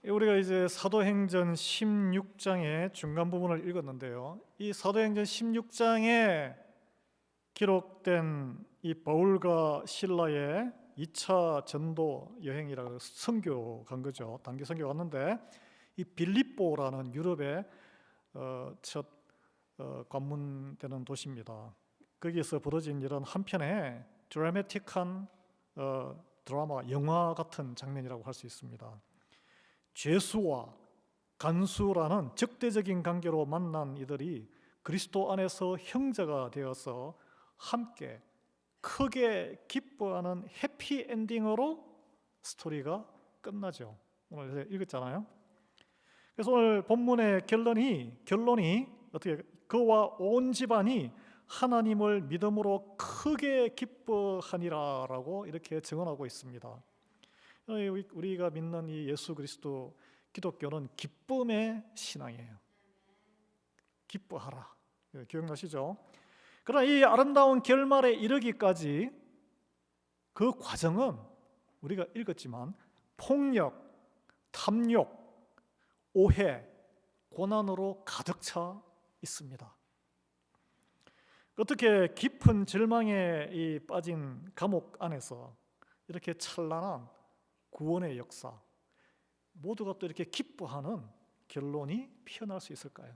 우리가 이제 사도행전 16장의 중간 부분을 읽었는데요. 이 사도행전 16장에 기록된 이 바울과 실라의 2차 전도 여행이라고 선교 간 거죠. 단기 선교 갔는데 이 빌립보라는 유럽의 첫 관문되는 도시입니다. 거기에서 벌어진 이런 한편의 드라마틱한 드라마, 영화 같은 장면이라고 할 수 있습니다. 죄수와 간수라는 적대적인 관계로 만난 이들이 그리스도 안에서 형제가 되어서 함께 크게 기뻐하는 해피엔딩으로 스토리가 끝나죠. 오늘 읽었잖아요. 그래서 오늘 본문의 결론이 어떻게, 그와 온 집안이 하나님을 믿음으로 크게 기뻐하니라라고 이렇게 증언하고 있습니다. 우리가 믿는 이 예수 그리스도 기독교는 기쁨의 신앙이에요. 기뻐하라. 기억나시죠? 그러나 이 아름다운 결말에 이르기까지 그 과정은 우리가 읽었지만 폭력, 탐욕, 오해, 고난으로 가득 차 있습니다. 어떻게 깊은 절망에 빠진 감옥 안에서 이렇게 찬란한 구원의 역사, 모두가 또 이렇게 기뻐하는 결론이 피어날 수 있을까요?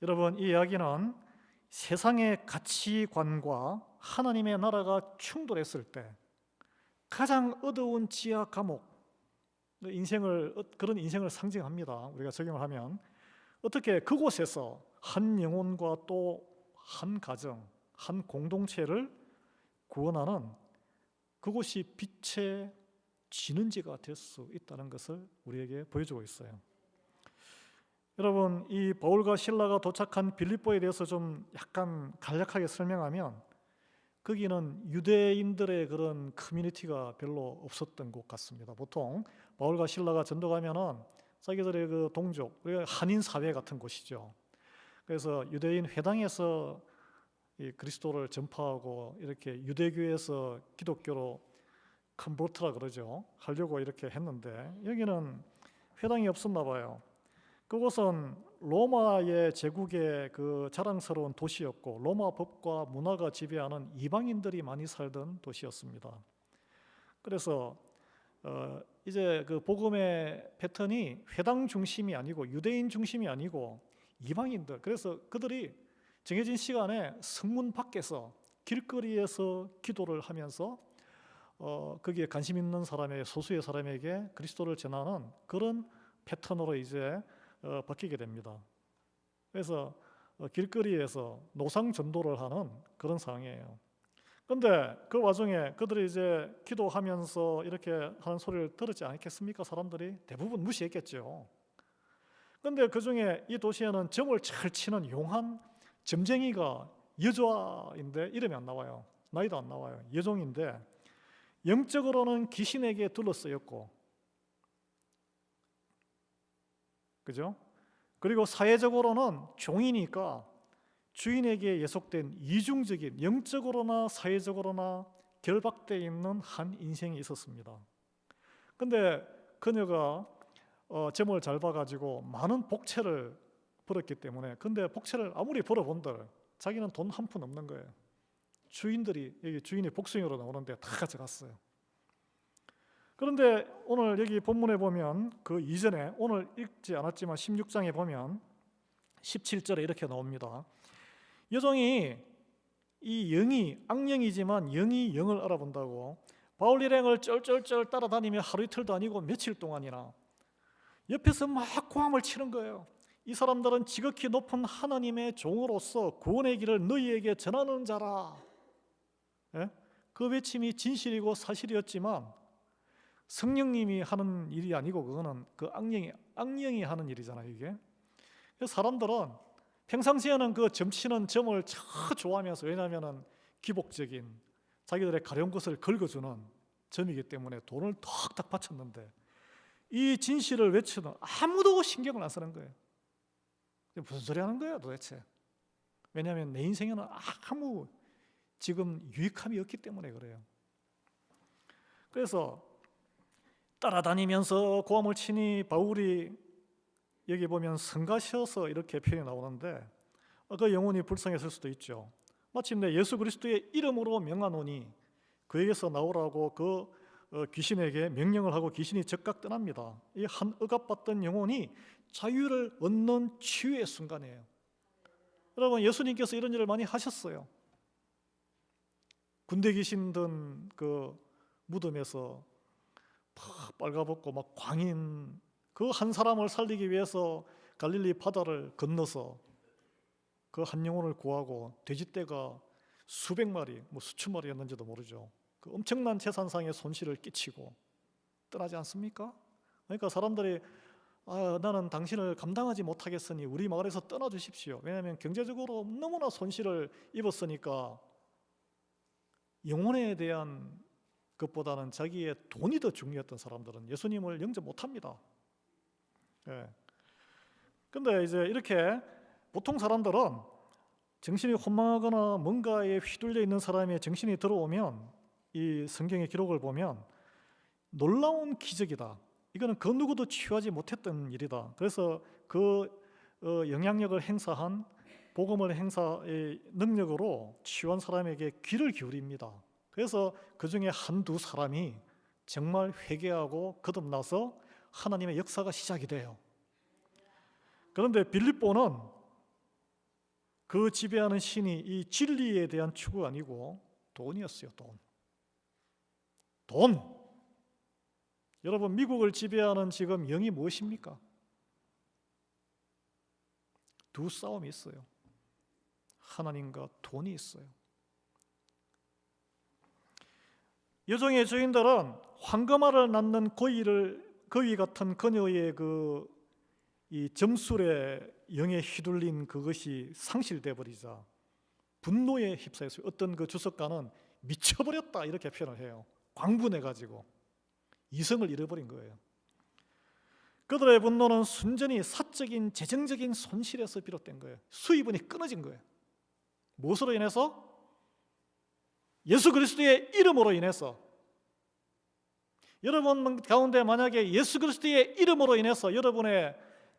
여러분, 이 이야기는 세상의 가치관과 하나님의 나라가 충돌했을 때 가장 어두운 지하 감옥, 그런 인생을 상징합니다. 우리가 적용을 하면 어떻게 그곳에서 한 영혼과 또 한 가정, 한 공동체를 구원하는 그곳이 빛의 진은지가 될 수 있다는 것을 우리에게 보여주고 있어요. 여러분, 이 바울과 실라가 도착한 빌립보에 대해서 좀 약간 간략하게 설명하면 거기는 유대인들의 그런 커뮤니티가 별로 없었던 곳 같습니다. 보통 바울과 실라가 전도 가면은 자기들의 그 동족, 우리가 한인 사회 같은 곳이죠. 그래서 유대인 회당에서 이 그리스도를 전파하고 이렇게 유대교에서 기독교로 컨버트라 그러죠. 하려고 이렇게 했는데 여기는 회당이 없었나 봐요. 그곳은 로마의 제국의 그 자랑스러운 도시였고 로마 법과 문화가 지배하는 이방인들이 많이 살던 도시였습니다. 그래서 이제 그 복음의 패턴이 회당 중심이 아니고 유대인 중심이 아니고 이방인들, 그래서 그들이 정해진 시간에 성문 밖에서 길거리에서 기도를 하면서 거기에 관심 있는 사람의 소수의 사람에게 그리스도를 전하는 그런 패턴으로 이제 바뀌게 됩니다. 그래서 길거리에서 노상 전도를 하는 그런 상황이에요. 그런데 그 와중에 그들이 이제 기도하면서 이렇게 하는 소리를 들었지 않겠습니까? 사람들이 대부분 무시했겠죠. 그런데 그 중에 이 도시에는 점을 잘 치는 용한 점쟁이가 여자인데 이름이 안 나와요. 나이도 안 나와요. 여종인데 영적으로는 귀신에게 둘러싸였고, 그죠? 그리고 사회적으로는 종이니까 주인에게 예속된 이중적인, 영적으로나 사회적으로나 결박되어 있는 한 인생이 있었습니다. 근데 그녀가 점을 잘 봐가지고 많은 복채를 벌었기 때문에, 근데 복채를 아무리 벌어본들 자기는 돈 한 푼 없는 거예요. 여기 주인이 복숭이로 나오는데 다 가져갔어요. 그런데 오늘 여기 본문에 보면 그 이전에 오늘 읽지 않았지만 16장에 보면 17절에 이렇게 나옵니다. 여종이 이 영이 악령이지만 영이 영을 알아본다고 바울 일행을 쩔쩔쩔 따라다니며 하루 이틀도 아니고 며칠 동안이나 옆에서 막 고함을 치는 거예요. 이 사람들은 지극히 높은 하나님의 종으로서 구원의 길을 너희에게 전하는 자라. 예? 그 외침이 진실이고 사실이었지만 성령님이 하는 일이 아니고 그거는 그 악령이 하는 일이잖아요, 이게. 그래서 사람들은 평상시에는 그 점치는 점을 참 좋아하면서, 왜냐하면 기복적인 자기들의 가려운 것을 긁어주는 점이기 때문에 돈을 턱턱 바쳤는데 이 진실을 외치는 아무도 신경을 안 쓰는 거예요. 무슨 소리 하는 거예요 도대체? 왜냐하면 내 인생에는 아무 지금 유익함이 없기 때문에 그래요. 그래서 따라다니면서 고함을 치니 바울이 여기 보면 성가셔서 이렇게 표현이 나오는데 그 영혼이 불쌍했을 수도 있죠. 마침내 예수 그리스도의 이름으로 명하노니 그에게서 나오라고 귀신에게 명령을 하고 귀신이 즉각 떠납니다. 이 한 억압받던 영혼이 자유를 얻는 치유의 순간이에요. 여러분, 예수님께서 이런 일을 많이 하셨어요. 군대 귀신 든 그 무덤에서 막 빨가벗고 막 광인 그 한 사람을 살리기 위해서 갈릴리 바다를 건너서 그 한 영혼을 구하고 돼지떼가 수백 마리, 수천 마리였는지도 모르죠. 그 엄청난 재산상의 손실을 끼치고 떠나지 않습니까? 그러니까 사람들이 나는 당신을 감당하지 못하겠으니 우리 마을에서 떠나 주십시오. 왜냐하면 경제적으로 너무나 손실을 입었으니까 영혼에 대한 것보다는 자기의 돈이 더 중요했던 사람들은 예수님을 영접 못합니다. 근데 이제 이렇게 보통 사람들은 정신이 혼망하거나 뭔가에 휘둘려 있는 사람의 정신이 들어오면 이 성경의 기록을 보면 놀라운 기적이다. 이거는 그 누구도 취하지 못했던 일이다. 그래서 그 영향력을 행사한 복음을 행사의 능력으로 취한 사람에게 귀를 기울입니다. 그래서 그 중에 한두 사람이 정말 회개하고 거듭나서 하나님의 역사가 시작이 돼요. 그런데 빌립보는 그 지배하는 신이 이 진리에 대한 추구가 아니고 돈이었어요. 돈. 여러분, 미국을 지배하는 지금 영이 무엇입니까? 두 싸움이 있어요. 하나님과 돈이 있어요. 여종의 주인들은 황금알을 낳는 거위 같은 그녀의 이 점술의 영에 휘둘린 그것이 상실돼 버리자 분노에 휩싸였어요. 어떤 그 주석가는 미쳐버렸다 이렇게 표현을 해요. 광분해 가지고 이성을 잃어버린 거예요. 그들의 분노는 순전히 사적인 재정적인 손실에서 비롯된 거예요. 수입원이 끊어진 거예요. 무엇으로 인해서? 예수 그리스도의 이름으로 인해서. 여러분 가운데 만약에 예수 그리스도의 이름으로 인해서 여러분의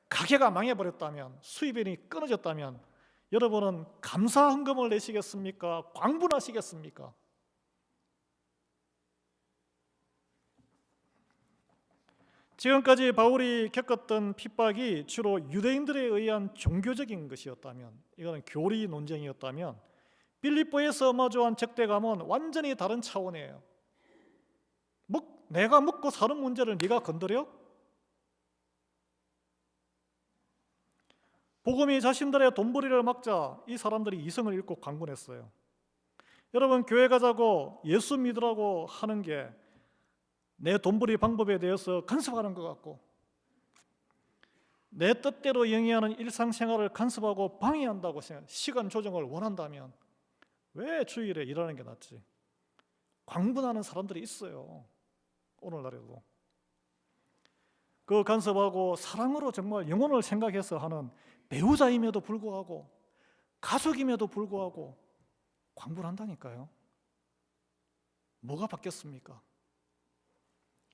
가게가 망해버렸다면, 수입원이 끊어졌다면 여러분은 감사 헌금을 내시겠습니까? 광분하시겠습니까? 지금까지 바울이 겪었던 핍박이 주로 유대인들에 의한 종교적인 것이었다면, 이거는 교리 논쟁이었다면, 빌립보에서 마주한 적대감은 완전히 다른 차원이에요. 내가 먹고 사는 문제를 네가 건드려? 복음이 자신들의 돈벌이를 막자 이 사람들이 이성을 잃고 강군했어요. 여러분, 교회 가자고 예수 믿으라고 하는 게 내 돈벌이 방법에 대해서 간섭하는 것 같고, 내 뜻대로 영위하는 일상생활을 간섭하고 방해한다고 생각, 시간 조정을 원한다면 왜 주일에 일하는 게 낫지? 광분하는 사람들이 있어요. 오늘날에도. 그 간섭하고 사랑으로 정말 영혼을 생각해서 하는 배우자임에도 불구하고 가족임에도 불구하고 광분한다니까요. 뭐가 바뀌었습니까?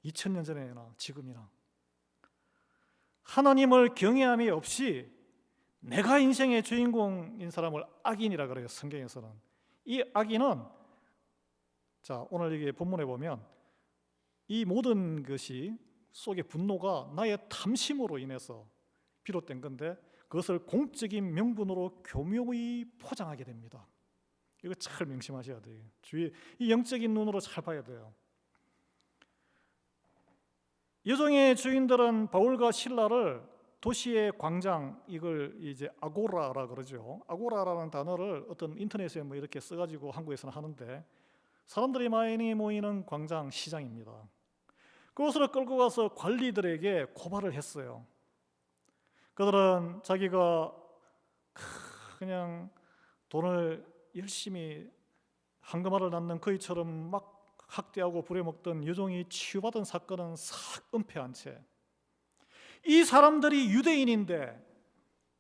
2000년 전에나 지금이나. 하나님을 경외함이 없이 내가 인생의 주인공인 사람을 악인이라 그래요. 성경에서는. 이 악인은, 자, 오늘 여기 본문에 보면 이 모든 것이 속의 분노가 나의 탐심으로 인해서 비롯된 건데 그것을 공적인 명분으로 교묘히 포장하게 됩니다. 이거 잘 명심하셔야 돼요. 이 영적인 눈으로 잘 봐야 돼요. 여종의 주인들은 바울과 실라를 도시의 광장, 이걸 이제 아고라라 그러죠. 아고라라는 단어를 어떤 인터넷에 이렇게 써가지고 한국에서는 하는데, 사람들이 많이 모이는 광장, 시장입니다. 그곳으로 끌고 가서 관리들에게 고발을 했어요. 그들은 자기가 그냥 돈을 열심히 황금알을 낳는 거위처럼 막 학대하고 부려먹던 여종이 치유받은 사건은 싹 은폐한 채, 이 사람들이 유대인인데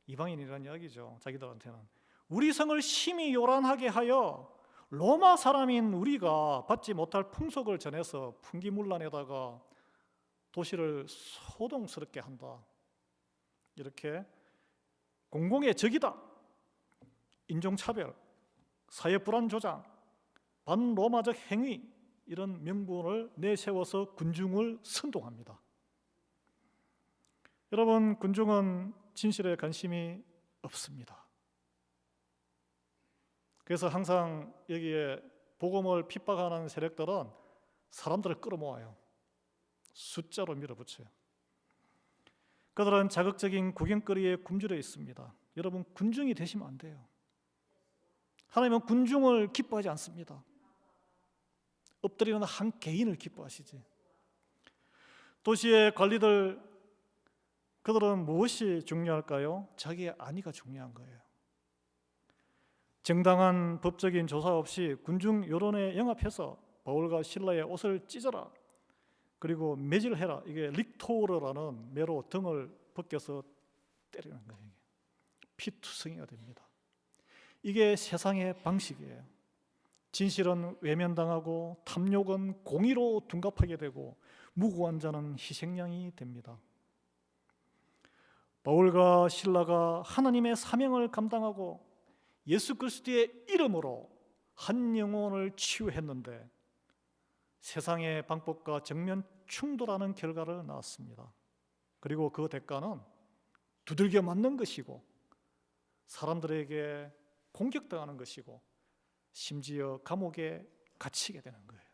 이방인이라는 이야기죠. 자기들한테는 우리 성을 심히 요란하게 하여 로마 사람인 우리가 받지 못할 풍속을 전해서 풍기문란에다가 도시를 소동스럽게 한다. 이렇게 공공의 적이다. 인종차별, 사회불안 조장, 반로마적 행위, 이런 명분을 내세워서 군중을 선동합니다. 여러분, 군중은 진실에 관심이 없습니다. 그래서 항상 여기에 복음을 핍박하는 세력들은 사람들을 끌어모아요. 숫자로 밀어붙여요. 그들은 자극적인 구경거리에 굶주려 있습니다. 여러분, 군중이 되시면 안 돼요. 하나님은 군중을 기뻐하지 않습니다. 엎드리는 한 개인을 기뻐하시지. 도시의 관리들, 그들은 무엇이 중요할까요? 자기의 안위가 중요한 거예요. 정당한 법적인 조사 없이 군중 여론에 영합해서 바울과 실라의 옷을 찢어라, 그리고 매질해라. 이게 릭토르라는 매로 등을 벗겨서 때리는 거예요. 피투성이가 됩니다. 이게 세상의 방식이에요. 진실은 외면당하고 탐욕은 공의로 둔갑하게 되고 무고한 자는 희생양이 됩니다. 바울과 실라가 하나님의 사명을 감당하고 예수 그리스도의 이름으로 한 영혼을 치유했는데 세상의 방법과 정면 충돌하는 결과를 낳았습니다. 그리고 그 대가는 두들겨 맞는 것이고 사람들에게 공격당하는 것이고 심지어 감옥에 갇히게 되는 거예요.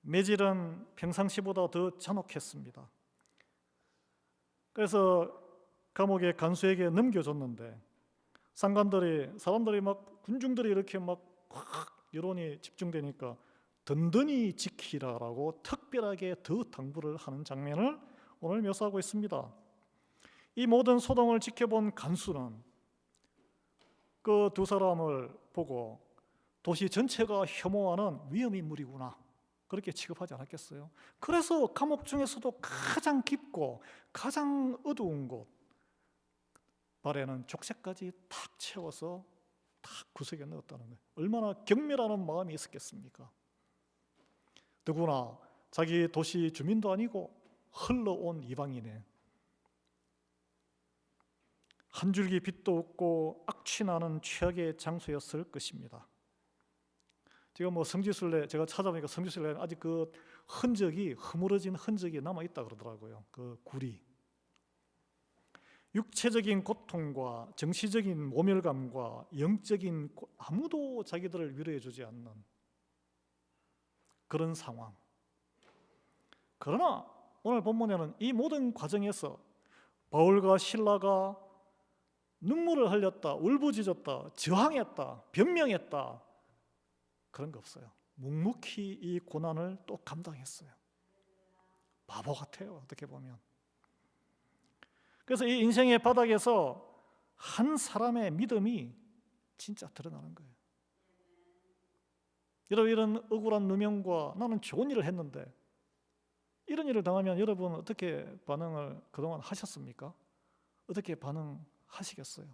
매질은 평상시보다 더 잔혹했습니다. 그래서 감옥에 간수에게 넘겨줬는데 사람들이 막 군중들이 이렇게 막 여론이 집중되니까 든든히 지키라라고 특별하게 더 당부를 하는 장면을 오늘 묘사하고 있습니다. 이 모든 소동을 지켜본 간수는 그 두 사람을 보고 도시 전체가 혐오하는 위험인물이구나, 그렇게 취급하지 않았겠어요? 그래서 감옥 중에서도 가장 깊고 가장 어두운 곳 발에는 족쇄까지 탁 채워서 탁 구석에 넣었다는 거예요. 얼마나 경멸하는 마음이 있었겠습니까? 더구나 자기 도시 주민도 아니고 흘러온 이방인에 한 줄기 빛도 없고 악취나는 최악의 장소였을 것입니다. 지금 성지순례 제가 찾아보니까 성지순례는 아직 그 흔적이, 허물어진 흔적이 남아 있다 그러더라고요. 그 굴이 육체적인 고통과 정신적인 모멸감과 영적인 아무도 자기들을 위로해 주지 않는 그런 상황. 그러나 오늘 본문에는 이 모든 과정에서 바울과 실라가 눈물을 흘렸다, 울부짖었다, 저항했다, 변명했다, 그런 거 없어요. 묵묵히 이 고난을 또 감당했어요. 바보 같아요, 어떻게 보면. 그래서 이 인생의 바닥에서 한 사람의 믿음이 진짜 드러나는 거예요. 여러분, 이런 억울한 누명과 나는 좋은 일을 했는데 이런 일을 당하면 여러분 어떻게 반응을 그동안 하셨습니까? 어떻게 반응하시겠어요?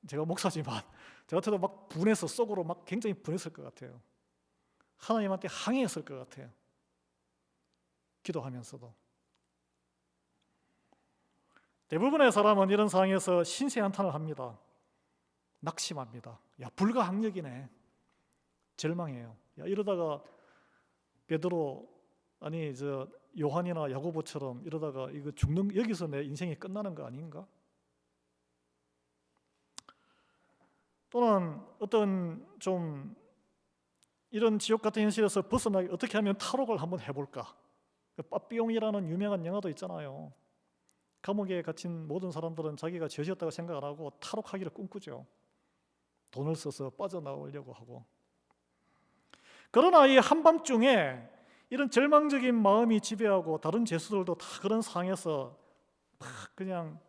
제가 목사지만 저 같아도 막 분해서 속으로 막 굉장히 분했을 것 같아요. 하나님한테 항의했을 것 같아요. 기도하면서도. 대부분의 사람은 이런 상황에서 신세한탄을 합니다. 낙심합니다. 야, 불가항력이네. 절망해요. 야, 이러다가 베드로, 아니 요한이나 야고보처럼 이러다가 이거 여기서 내 인생이 끝나는 거 아닌가? 또는 어떤 좀 이런 지옥 같은 현실에서 벗어나기 어떻게 하면 탈옥을 한번 해볼까? 빠삐용이라는 유명한 영화도 있잖아요. 감옥에 갇힌 모든 사람들은 자기가 죄지었다고 생각 안 하고 탈옥하기를 꿈꾸죠. 돈을 써서 빠져나오려고 하고. 그러나 이 한밤중에 이런 절망적인 마음이 지배하고 다른 죄수들도 다 그런 상황에서 막 그냥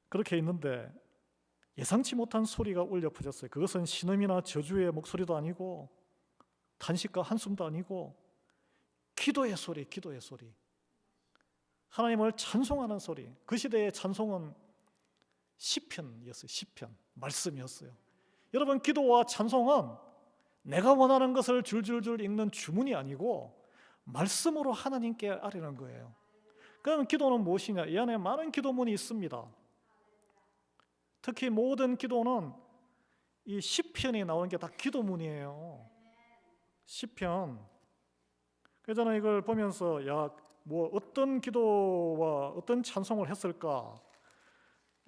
그렇게 있는데 예상치 못한 소리가 울려 퍼졌어요. 그것은 신음이나 저주의 목소리도 아니고 탄식과 한숨도 아니고 기도의 소리, 기도의 소리. 하나님을 찬송하는 소리. 그 시대의 찬송은 시편이었어요. 시편, 말씀이었어요. 여러분, 기도와 찬송은 내가 원하는 것을 줄줄줄 읽는 주문이 아니고 말씀으로 하나님께 아뢰는 거예요. 그럼 기도는 무엇이냐? 이 안에 많은 기도문이 있습니다. 특히 모든 기도는 이 시편이 나오는 게 다 기도문이에요. 시편. 그래서 저는 이걸 보면서 뭐 어떤 기도와 어떤 찬송을 했을까?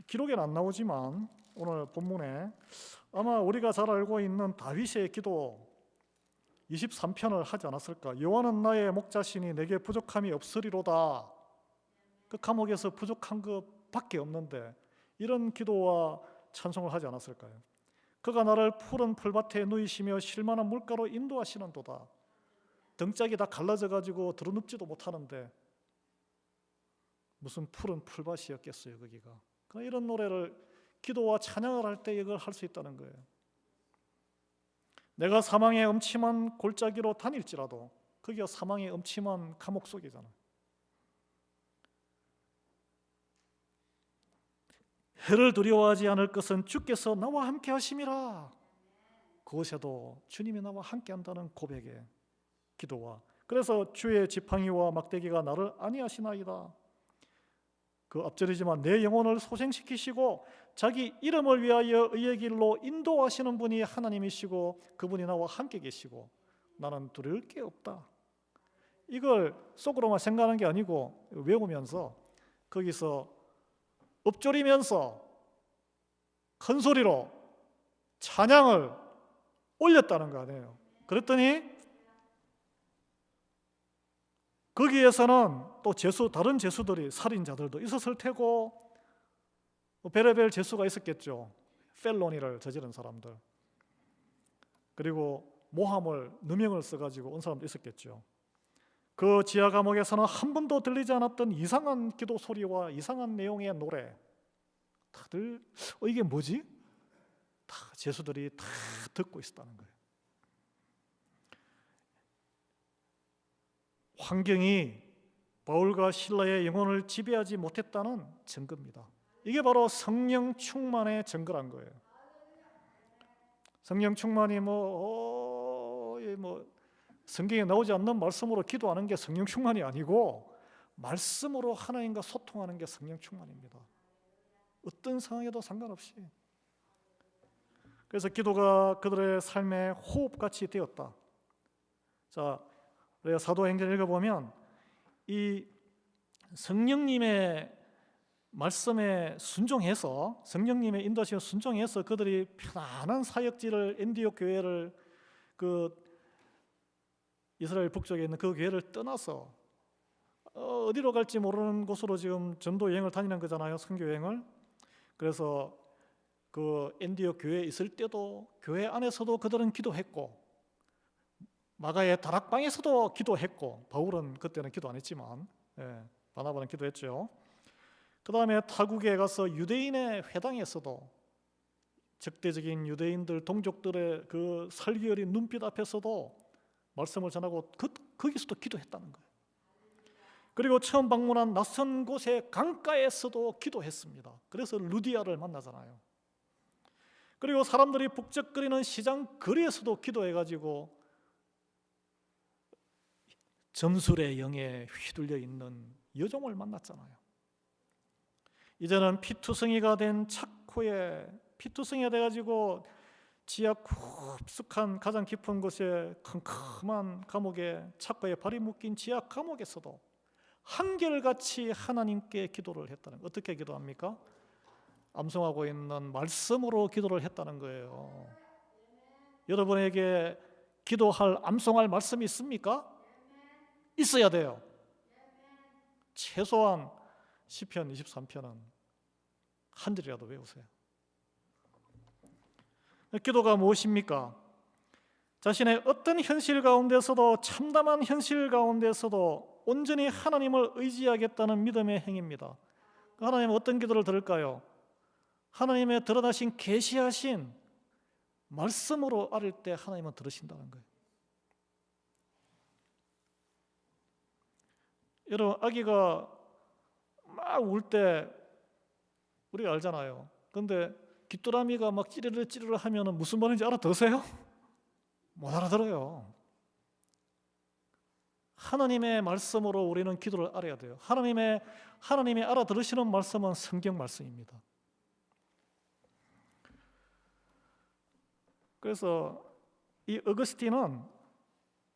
기록에는 안 나오지만 오늘 본문에 아마 우리가 잘 알고 있는 다윗의 기도 23편을 하지 않았을까? 여호와는 나의 목자시니 내게 부족함이 없으리로다. 그 감옥에서 부족한 것밖에 없는데 이런 기도와 찬송을 하지 않았을까요? 그가 나를 푸른 풀밭에 누이시며 쉴만한 물가로 인도하시는도다. 등짝이 다 갈라져 가지고 드러눕지도 못하는데 무슨 푸른 풀밭이었겠어요 거기가. 이런 노래를 기도와 찬양을 할 때 이걸 할 수 있다는 거예요. 내가 사망의 음침한 골짜기로 다닐지라도 거기가 사망의 음침한 감옥 속이잖아. 해를 두려워하지 않을 것은 주께서 나와 함께 하심이라. 그곳에도 주님이 나와 함께 한다는 고백의 기도와, 그래서 주의 지팡이와 막대기가 나를 안위하시나이다. 그 앞절이지만 내 영혼을 소생시키시고 자기 이름을 위하여 의의 길로 인도하시는 분이 하나님이시고 그분이 나와 함께 계시고 나는 두려울 게 없다. 이걸 속으로만 생각하는 게 아니고 외우면서 거기서 엎조리면서 큰 소리로 찬양을 올렸다는 거 아니에요. 그랬더니 거기에서는 또 다른 죄수들이, 살인자들도 있었을 테고 베레벨 죄수가 있었겠죠. 펠로니를 저지른 사람들, 그리고 모함을, 누명을 써가지고 온 사람도 있었겠죠. 그 지하 감옥에서는 한 번도 들리지 않았던 이상한 기도 소리와 이상한 내용의 노래, 다들 이게 뭐지? 다 죄수들이 다 듣고 있었다는 거예요. 환경이 바울과 실라의 영혼을 지배하지 못했다는 증거입니다. 이게 바로 성령 충만의 증거란 거예요. 성령 충만이 성경에 나오지 않는 말씀으로 기도하는 게 성령 충만이 아니고 말씀으로 하나님과 소통하는 게 성령 충만입니다. 어떤 상황에도 상관없이. 그래서 기도가 그들의 삶의 호흡같이 되었다. 자, 우리가 사도행전 읽어보면 이 성령님의 말씀에 순종해서, 성령님의 인도하심에 순종해서 그들이 편안한 사역지를, 엔디옥 교회를, 그 이스라엘 북쪽에 있는 그 교회를 떠나서 어디로 갈지 모르는 곳으로 지금 전도 여행을 다니는 거잖아요, 선교 여행을. 그래서 그 엔디옥 교회에 있을 때도 교회 안에서도 그들은 기도했고 마가의 다락방에서도 기도했고, 바울은 그때는 기도 안 했지만 바나바는 기도했죠. 그 다음에 타국에 가서 유대인의 회당에서도, 적대적인 유대인들, 동족들의 그 설계어린 눈빛 앞에서도 말씀을 전하고 거기서도 기도했다는 거예요. 그리고 처음 방문한 낯선 곳의 강가에서도 기도했습니다. 그래서 루디아를 만나잖아요. 그리고 사람들이 북적거리는 시장 거리에서도 기도해가지고 점술의 영에 휘둘려 있는 여종을 만났잖아요. 이제는 피투성이가 된 착후에, 피투성이가 돼가지고 지하 깊숙한 가장 깊은 곳에 컴컴한 감옥에, 착고에 발이 묶인 지하 감옥에서도 한결같이 하나님께 기도를 했다는 거예요. 어떻게 기도합니까? 암송하고 있는 말씀으로 기도를 했다는 거예요. 여러분에게 기도할, 암송할 말씀이 있습니까? 있어야 돼요. 최소한 시편 23편은 한 절이라도 외우세요. 기도가 무엇입니까? 자신의 어떤 현실 가운데서도, 참담한 현실 가운데서도 온전히 하나님을 의지하겠다는 믿음의 행위입니다. 하나님은 어떤 기도를 들을까요? 하나님의 드러나신, 계시하신 말씀으로 아뢰 때 하나님은 들으신다는 거예요. 여러분, 아기가 막 울 때 우리가 알잖아요. 그런데 귀뚜라미가 막 찌르르 하면은 무슨 말인지 알아들으세요? 못 알아들어요. 하나님의 말씀으로 우리는 기도를 알아야 돼요. 하나님이 알아들으시는 말씀은 성경 말씀입니다. 그래서 이 어거스틴은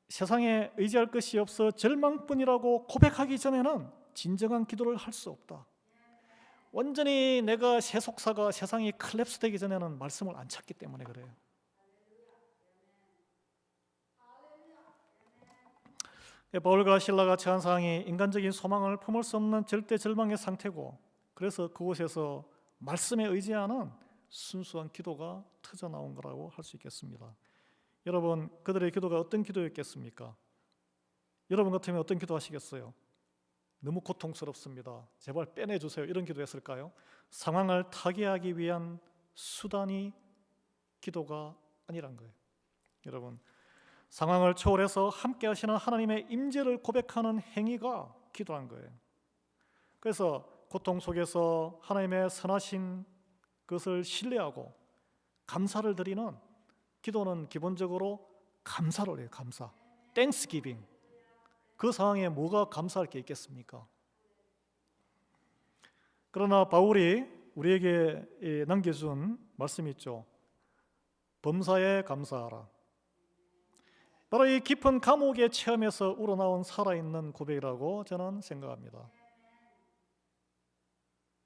세상에 의지할 것이 없어 절망뿐이라고 고백하기 전에는 진정한 기도를 할 수 없다. 완전히 내가 세속사가 세상이 컬랩스 되기 전에는 말씀을 안 찾기 때문에 그래요. 바울과 실라가 처한 상황이 인간적인 소망을 품을 수 없는 절대 절망의 상태고, 그래서 그곳에서 말씀에 의지하는 순수한 기도가 터져 나온 거라고 할 수 있겠습니다. 여러분, 그들의 기도가 어떤 기도였겠습니까? 여러분 같으면 어떤 기도 하시겠어요? 너무 고통스럽습니다, 제발 빼내주세요, 이런 기도했을까요? 상황을 타개하기 위한 수단이 기도가 아니란 거예요. 여러분, 상황을 초월해서 함께 하시는 하나님의 임재를 고백하는 행위가 기도한 거예요. 그래서 고통 속에서 하나님의 선하신 것을 신뢰하고 감사를 드리는 기도는 기본적으로 감사를 해요. 감사, 땡스기빙. 그 상황에 뭐가 감사할 게 있겠습니까? 그러나 바울이 우리에게 남겨준 말씀이 있죠. 범사에 감사하라. 바로 이 깊은 감옥의 체험에서 우러나온 살아있는 고백이라고 저는 생각합니다.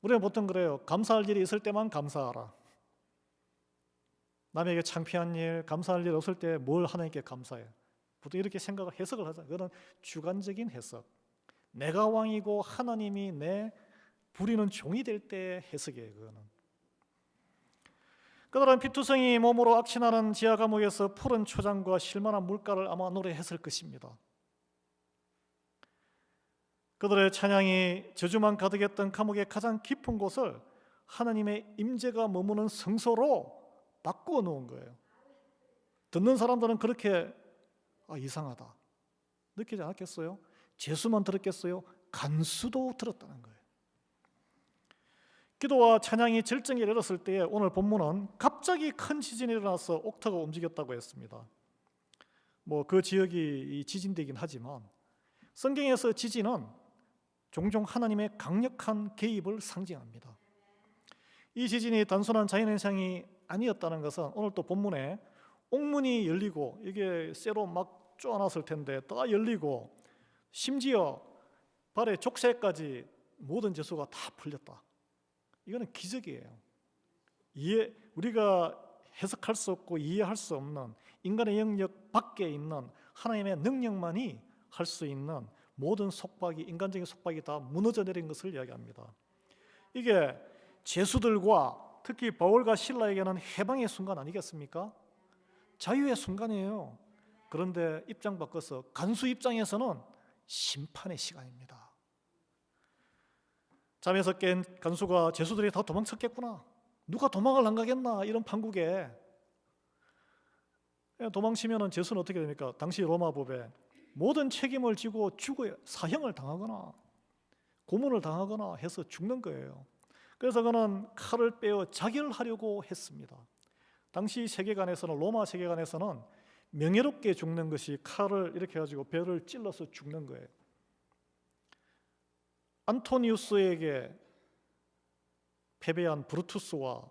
우리는 보통 그래요. 감사할 일이 있을 때만 감사하라. 남에게 창피한 일, 감사할 일 없을 때 뭘 하나님께 감사해. 보통 이렇게 해석을 하죠. 그건 주관적인 해석. 내가 왕이고 하나님이 내 부리는 종이 될 때 해석이에요. 그거는. 그들은 피투성이 몸으로 악취나는 지하 감옥에서 푸른 초장과 실만한 물가를 아마 노래했을 것입니다. 그들의 찬양이 저주만 가득했던 감옥의 가장 깊은 곳을 하나님의 임재가 머무는 성소로 바꾸어 놓은 거예요. 듣는 사람들은 그렇게 이상하다 느끼지 않았겠어요? 재수만 들었겠어요? 간수도 들었다는 거예요. 기도와 찬양이 절정에 이르렀을 때에 오늘 본문은 갑자기 큰 지진이 일어나서 옥터가 움직였다고 했습니다. 그 지역이 지진되긴 하지만 성경에서 지진은 종종 하나님의 강력한 개입을 상징합니다. 이 지진이 단순한 자연현상이 아니었다는 것은 오늘 또 본문에 옥문이 열리고 이게 쇠로 막 쪼아놨을 텐데 다 열리고 심지어 발에 족쇄까지 모든 죄수가 다 풀렸다. 이거는 기적이에요. 우리가 해석할 수 없고 이해할 수 없는 인간의 영역 밖에 있는 하나님의 능력만이 할 수 있는 모든 속박이, 인간적인 속박이 다 무너져 내린 것을 이야기합니다. 이게 죄수들과 특히 바울과 실라에게는 해방의 순간 아니겠습니까? 자유의 순간이에요. 그런데 입장 바꿔서 간수 입장에서는 심판의 시간입니다. 잠에서 깬 간수가 죄수들이 다 도망쳤겠구나, 누가 도망을 안 가겠나, 이런 판국에 도망치면 죄수는 어떻게 됩니까? 당시 로마법에 모든 책임을 지고 죽어야, 사형을 당하거나 고문을 당하거나 해서 죽는 거예요. 그래서 그는 칼을 빼어 자결하려고 했습니다. 당시 세계관에서는, 로마 세계관에서는 명예롭게 죽는 것이 칼을 이렇게 해가지고 배를 찔러서 죽는 거예요. 안토니우스에게 패배한 브루투스와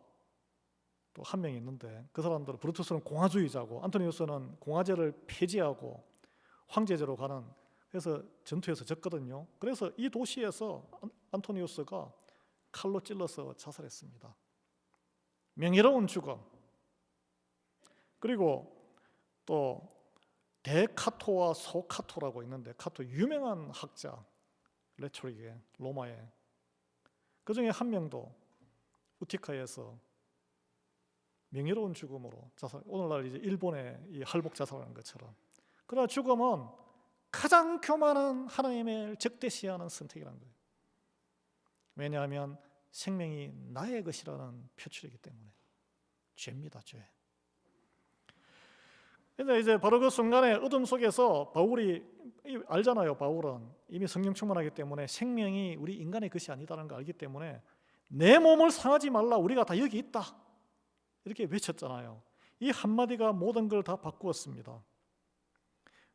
또 한 명이 있는데, 그 사람들은, 브루투스는 공화주의자고 안토니우스는 공화제를 폐지하고 황제제로 가는, 그래서 전투에서 졌거든요. 그래서 이 도시에서 안토니우스가 칼로 찔러서 자살했습니다. 명예로운 죽음. 그리고 또 데카토와 소카토라고 있는데, 카토 유명한 학자, 레토릭에, 로마에, 그 중에 한 명도 우티카에서 명예로운 죽음으로 자살. 오늘날 이제 일본의 이 할복 자살하는 것처럼. 그러나 죽음은 가장 교만한 하나님을 적대시하는 선택이라는 거예요. 왜냐하면 생명이 나의 것이라는 표출이기 때문에. 죄입니다, 죄. 근데 이제 바로 그 순간에 어둠 속에서 바울이 알잖아요. 바울은 이미 성령 충만하기 때문에 생명이 우리 인간의 것이 아니다라는 걸 알기 때문에 내 몸을 상하지 말라, 우리가 다 여기 있다, 이렇게 외쳤잖아요. 이 한마디가 모든 걸 다 바꾸었습니다.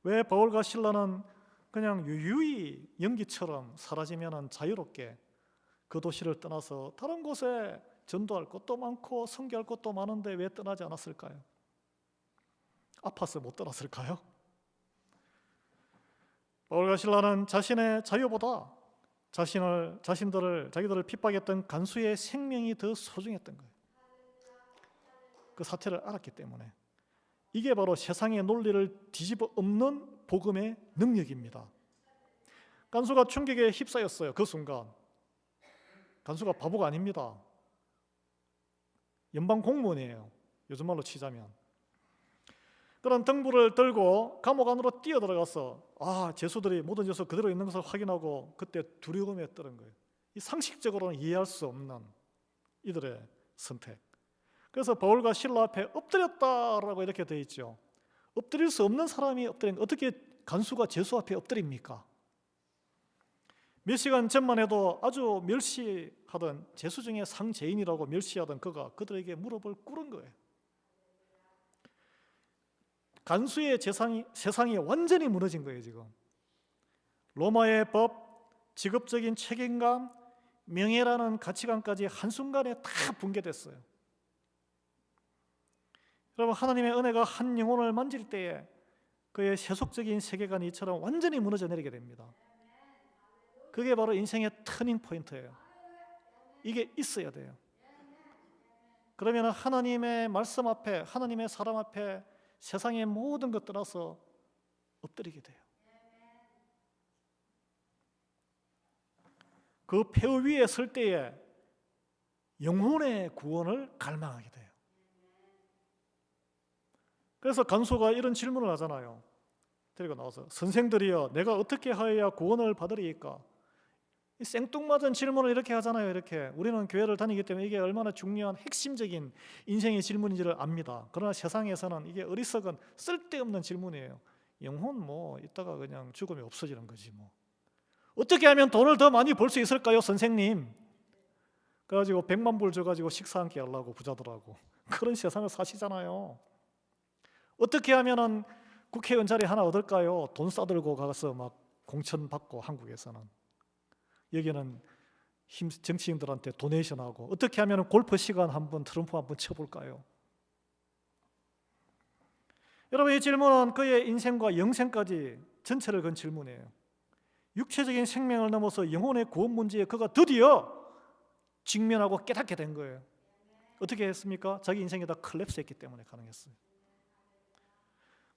왜 바울과 실라는 그냥 유유히 연기처럼 사라지면 자유롭게 그 도시를 떠나서 다른 곳에 전도할 것도 많고 선교할 것도 많은데 왜 떠나지 않았을까요? 아파서 못 떠났을까요? 바울과 실라는 자신의 자유보다 자기들을 핍박했던 간수의 생명이 더 소중했던 거예요. 그 사실을 알았기 때문에. 이게 바로 세상의 논리를 뒤집어 엎는 복음의 능력입니다. 간수가 충격에 휩싸였어요. 그 순간. 간수가 바보가 아닙니다. 연방 공무원이에요. 요즘 말로 치자면. 그런 등불을 들고 감옥 안으로 뛰어들어가서 죄수들이 모든 죄수 그대로 있는 것을 확인하고 그때 두려움에 떨은 거예요. 이 상식적으로는 이해할 수 없는 이들의 선택. 그래서 바울과 실라 앞에 엎드렸다라고 이렇게 되어 있죠. 엎드릴 수 없는 사람이 엎드린, 어떻게 간수가 죄수 앞에 엎드립니까? 몇 시간 전만 해도 아주 멸시하던, 죄수 중에 상죄인이라고 멸시하던 그가 그들에게 무릎을 꿇은 거예요. 간수의 세상이 완전히 무너진 거예요. 지금 로마의 법, 직업적인 책임감, 명예라는 가치관까지 한순간에 다 붕괴됐어요. 여러분, 하나님의 은혜가 한 영혼을 만질 때에 그의 세속적인 세계관이 이처럼 완전히 무너져 내리게 됩니다. 그게 바로 인생의 터닝 포인트예요. 이게 있어야 돼요. 그러면 하나님의 말씀 앞에, 하나님의 사람 앞에 세상의 모든 것 떠나서 엎드리게 돼요. 그 폐허 위에 설 때에 영혼의 구원을 갈망하게 돼요. 그래서 간수가 이런 질문을 하잖아요. 데리고 나와서 선생들이여, 내가 어떻게 하여야 구원을 받으리이까? 이 생뚱맞은 질문을 이렇게 하잖아요. 이렇게 우리는 교회를 다니기 때문에 이게 얼마나 중요한 핵심적인 인생의 질문인지를 압니다. 그러나 세상에서는 이게 어리석은 쓸데없는 질문이에요. 영혼 뭐 이따가 그냥 죽으면 없어지는 거지 뭐. 어떻게 하면 돈을 더 많이 벌 수 있을까요, 선생님? 그래가지고 100만 불 줘가지고 식사 한 끼 하려고 부자들하고 그런 세상을 사시잖아요. 어떻게 하면은 국회의원 자리 하나 얻을까요? 돈 싸들고 가서 막 공천 받고, 한국에서는. 여기는 정치인들한테 도네이션하고, 어떻게 하면 골프 시간 한번 트럼프 한번 쳐볼까요? 여러분, 이 질문은 그의 인생과 영생까지 전체를 건 질문이에요. 육체적인 생명을 넘어서 영혼의 구원 문제에 그가 드디어 직면하고 깨닫게 된 거예요. 어떻게 했습니까? 자기 인생이 다 컬랩스했기 때문에 가능했어요.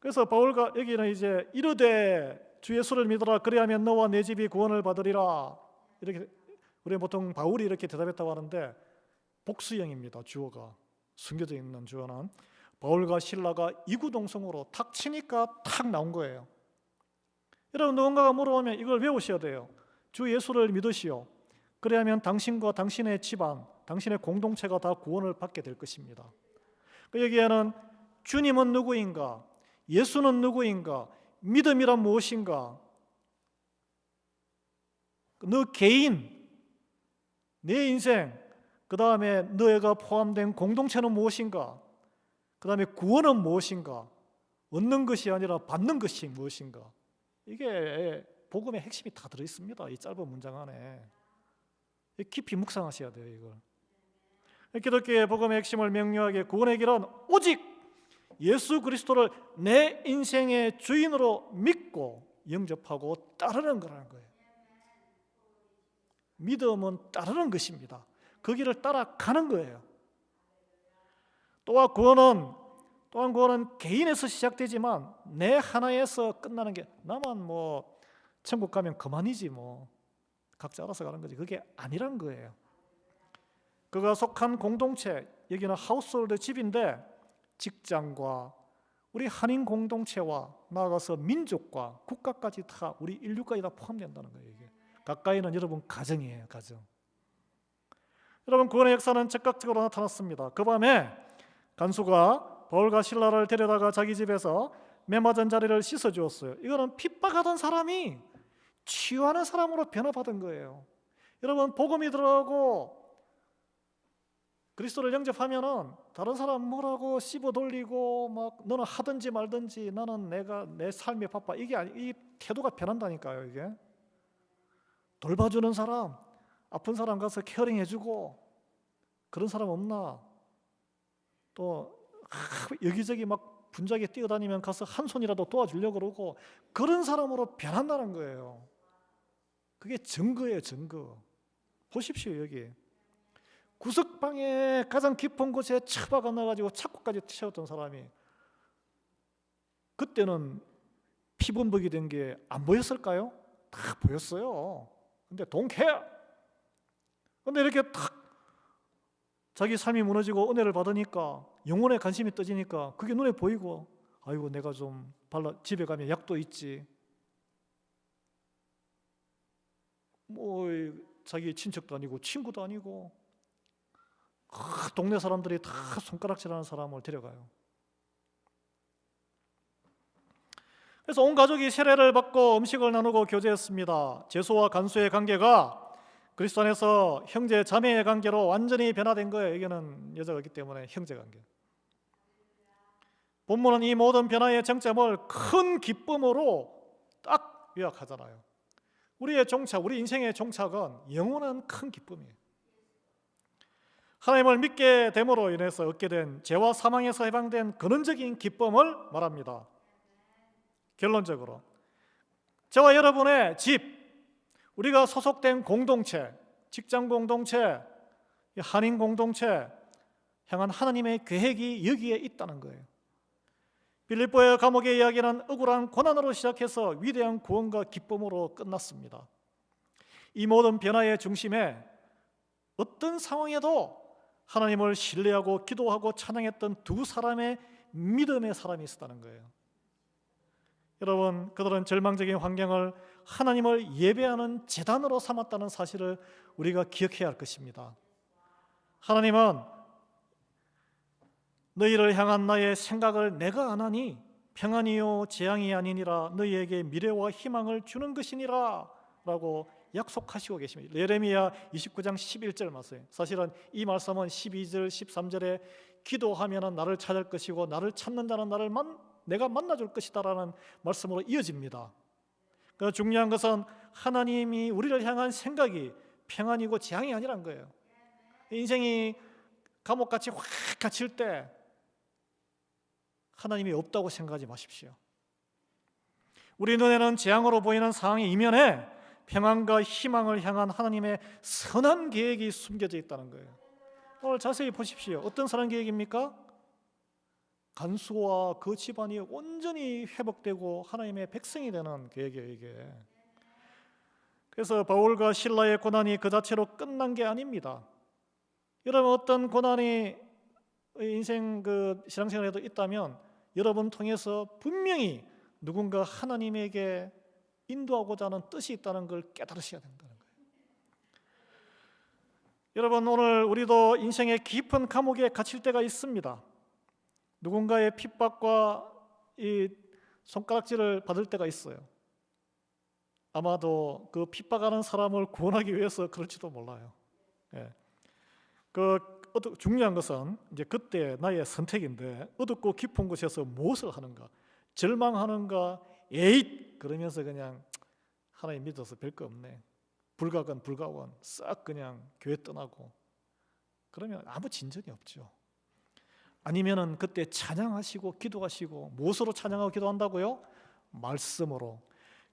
그래서 바울과 여기는 이제 이르되 주 예수를 믿어라, 그리하면 너와 내 집이 구원을 받으리라, 이렇게 우리 보통 바울이 이렇게 대답했다고 하는데 복수형입니다. 주어가 숨겨져 있는 주어는 바울과 실라가 이구동성으로 탁 치니까 탁 나온 거예요. 여러분, 누군가가 물어보면 이걸 외우셔야 돼요. 주 예수를 믿으시오. 그리하면 당신과 당신의 집안, 당신의 공동체가 다 구원을 받게 될 것입니다. 여기에는 주님은 누구인가? 예수는 누구인가? 믿음이란 무엇인가? 너 개인, 내 인생, 그 다음에 너희가 포함된 공동체는 무엇인가? 그 다음에 구원은 무엇인가? 얻는 것이 아니라 받는 것이 무엇인가? 이게 복음의 핵심이 다 들어있습니다. 이 짧은 문장 안에. 깊이 묵상하셔야 돼요. 이걸. 기독교의 복음의 핵심을 명료하게, 구원의 길은 오직 예수 그리스도를 내 인생의 주인으로 믿고 영접하고 따르는 거라는 거예요. 믿음은 따르는 것입니다. 그 길을 따라가는 거예요. 또한 구원은 개인에서 시작되지만 내 하나에서 끝나는 게, 나만 뭐 천국 가면 그만이지 뭐 각자 알아서 가는 거지, 그게 아니란 거예요. 그가 속한 공동체, 여기는 하우스홀드 집인데 직장과 우리 한인 공동체와 나아가서 민족과 국가까지 다, 우리 인류까지 다 포함된다는 거예요. 이게 가까이는 여러분 가정이에요. 가정. 여러분, 구원의 역사는 즉각적으로 나타났습니다. 그 밤에 간수가 바울과 실라를 데려다가 자기 집에서 매맞은 자리를 씻어주었어요. 이거는 핍박하던 사람이 치유하는 사람으로 변화받은 거예요. 여러분, 복음이 들어가고 그리스도를 영접하면은 다른 사람 뭐라고 씹어 돌리고 막 너는 하든지 말든지 나는 내 삶이 바빠, 이 태도가 변한다니까요. 이게 돌봐주는 사람, 아픈 사람 가서 케어링해주고 그런 사람 없나? 또 여기저기 막 분주하게 뛰어다니면 가서 한 손이라도 도와주려고 그러고 그런 사람으로 변한다는 거예요. 그게 증거예요, 증거. 보십시오. 여기 구석방에 가장 깊은 곳에 처박아 넣어가지고 착고까지 채웠던 사람이 그때는 피범벅이 된 게 안 보였을까요? 다 보였어요. 근데 don't care. 근데 이렇게 탁 자기 삶이 무너지고 은혜를 받으니까 영혼에 관심이 떠지니까 그게 눈에 보이고 아이고 내가 좀 집에 가면 약도 있지, 뭐 자기 친척도 아니고 친구도 아니고 동네 사람들이 다 손가락질하는 사람을 데려가요. 그래서 온 가족이 세례를 받고 음식을 나누고 교제했습니다. 제수와 간수의 관계가 그리스도 안에서 형제 자매의 관계로 완전히 변화된 거예요. 여기는 여자가 있기 때문에 형제 관계. 본문은 이 모든 변화의 정점을 큰 기쁨으로 딱 요약하잖아요. 우리의 종착, 우리 인생의 종착은 영원한 큰 기쁨이에요. 하나님을 믿게 됨으로 인해서 얻게 된 죄와 사망에서 해방된 근원적인 기쁨을 말합니다. 결론적으로 저와 여러분의 집, 우리가 소속된 공동체, 직장 공동체, 한인 공동체 향한 하나님의 계획이 여기에 있다는 거예요. 빌립보의 감옥의 이야기는 억울한 고난으로 시작해서 위대한 구원과 기쁨으로 끝났습니다. 이 모든 변화의 중심에 어떤 상황에도 하나님을 신뢰하고 기도하고 찬양했던 두 사람의 믿음의 사람이 있었다는 거예요. 여러분, 그들은 절망적인 환경을 하나님을 예배하는 제단으로 삼았다는 사실을 우리가 기억해야 할 것입니다. 하나님은 너희를 향한 나의 생각을 내가 아나니 평안이요 재앙이 아니니라, 너희에게 미래와 희망을 주는 것이니라 라고 약속하시고 계십니다. 예레미야 29장 11절 말씀. 사실은 이 말씀은 12절 13절에 기도하면 나를 찾을 것이고 나를 찾는 자는 내가 만나줄 것이다 라는 말씀으로 이어집니다. 중요한 것은 하나님이 우리를 향한 생각이 평안이고 재앙이 아니란 거예요. 인생이 감옥같이 확 갇힐 때 하나님이 없다고 생각하지 마십시오. 우리 눈에는 재앙으로 보이는 상황의 이면에 평안과 희망을 향한 하나님의 선한 계획이 숨겨져 있다는 거예요. 오늘 자세히 보십시오. 어떤 선한 계획입니까? 간수와 그 집안이 온전히 회복되고 하나님의 백성이 되는 계획이에요, 이게. 그래서 바울과 실라의 고난이 그 자체로 끝난 게 아닙니다. 여러분, 어떤 고난이 인생 신앙생활에도 있다면 여러분 통해서 분명히 누군가 하나님에게 인도하고자 하는 뜻이 있다는 걸 깨달으셔야 된다는 거예요. 여러분, 오늘 우리도 인생의 깊은 감옥에 갇힐 때가 있습니다. 누군가의 핍박과 이 손가락질을 받을 때가 있어요. 아마도 그 핍박하는 사람을 구원하기 위해서 그럴지도 몰라요. 예. 중요한 것은 이제 그때 나의 선택인데 어둡고 깊은 곳에서 무엇을 하는가? 절망하는가? 에잇! 그러면서 그냥 하나님 믿어서 별거 없네, 불가건 불가원 싹 그냥 교회 떠나고 그러면 아무 진전이 없죠. 아니면은 그때 찬양하시고 기도하시고, 무엇으로 찬양하고 기도한다고요? 말씀으로.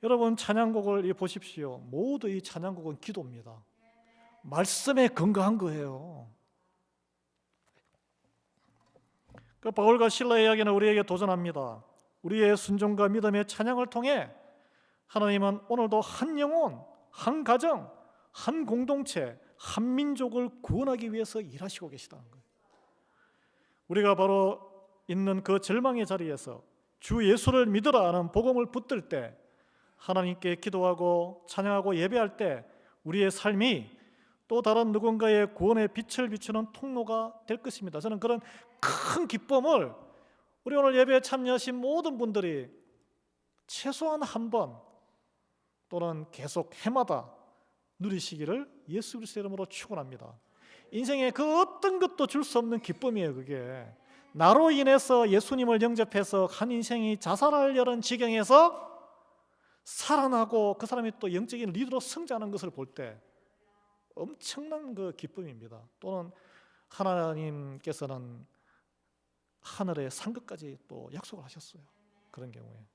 여러분, 찬양곡을 보십시오. 모두 이 찬양곡은 기도입니다. 말씀에 근거한 거예요. 바울과 실라의 이야기는 우리에게 도전합니다. 우리의 순종과 믿음의 찬양을 통해 하나님은 오늘도 한 영혼, 한 가정, 한 공동체, 한 민족을 구원하기 위해서 일하시고 계시다는 거예요. 우리가 바로 있는 그 절망의 자리에서 주 예수를 믿으라 하는 복음을 붙들 때, 하나님께 기도하고 찬양하고 예배할 때 우리의 삶이 또 다른 누군가의 구원의 빛을 비추는 통로가 될 것입니다. 저는 그런 큰 기쁨을 우리 오늘 예배에 참여하신 모든 분들이 최소한 한 번 또는 계속 해마다 누리시기를 예수 그리스도의 이름으로 축원합니다. 인생에 그 어떤 것도 줄 수 없는 기쁨이에요. 그게 나로 인해서 예수님을 영접해서 한 인생이 자살하려는 지경에서 살아나고 그 사람이 또 영적인 리더로 성장하는 것을 볼 때 엄청난 그 기쁨입니다. 또는 하나님께서는 하늘의 상급까지 또 약속을 하셨어요. 그런 경우에.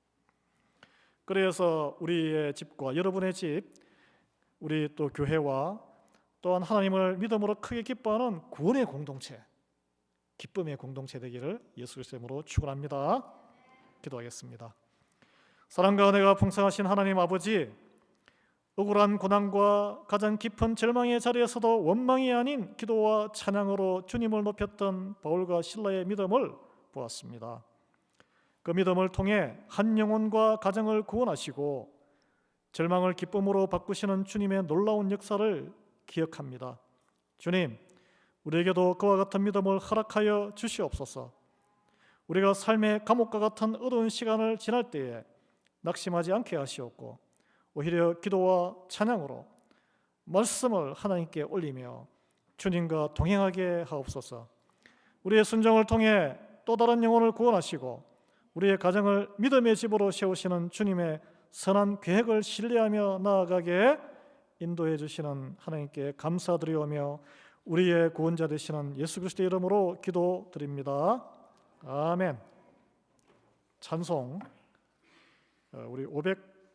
그래서 우리의 집과 여러분의 집, 우리 또 교회와 또한 하나님을 믿음으로 크게 기뻐하는 구원의 공동체, 기쁨의 공동체 되기를 예수 그리스도의 이름으로 축원합니다. 기도하겠습니다. 사랑과 은혜가 풍성하신 하나님 아버지, 억울한 고난과 가장 깊은 절망의 자리에서도 원망이 아닌 기도와 찬양으로 주님을 높였던 바울과 실라의 믿음을 보았습니다. 그 믿음을 통해 한 영혼과 가정을 구원하시고 절망을 기쁨으로 바꾸시는 주님의 놀라운 역사를 기억합니다. 주님, 우리에게도 그와 같은 믿음을 허락하여 주시옵소서. 우리가 삶의 감옥과 같은 어두운 시간을 지날 때에 낙심하지 않게 하시옵고 오히려 기도와 찬양으로 말씀을 하나님께 올리며 주님과 동행하게 하옵소서. 우리의 순종을 통해 또 다른 영혼을 구원하시고 우리의 가정을 믿음의 집으로 세우시는 주님의 선한 계획을 신뢰하며 나아가게 인도해 주시는 하나님께 감사드리오며 우리의 구원자 되시는 예수 그리스도의 이름으로 기도드립니다. 아멘. 찬송 우리 500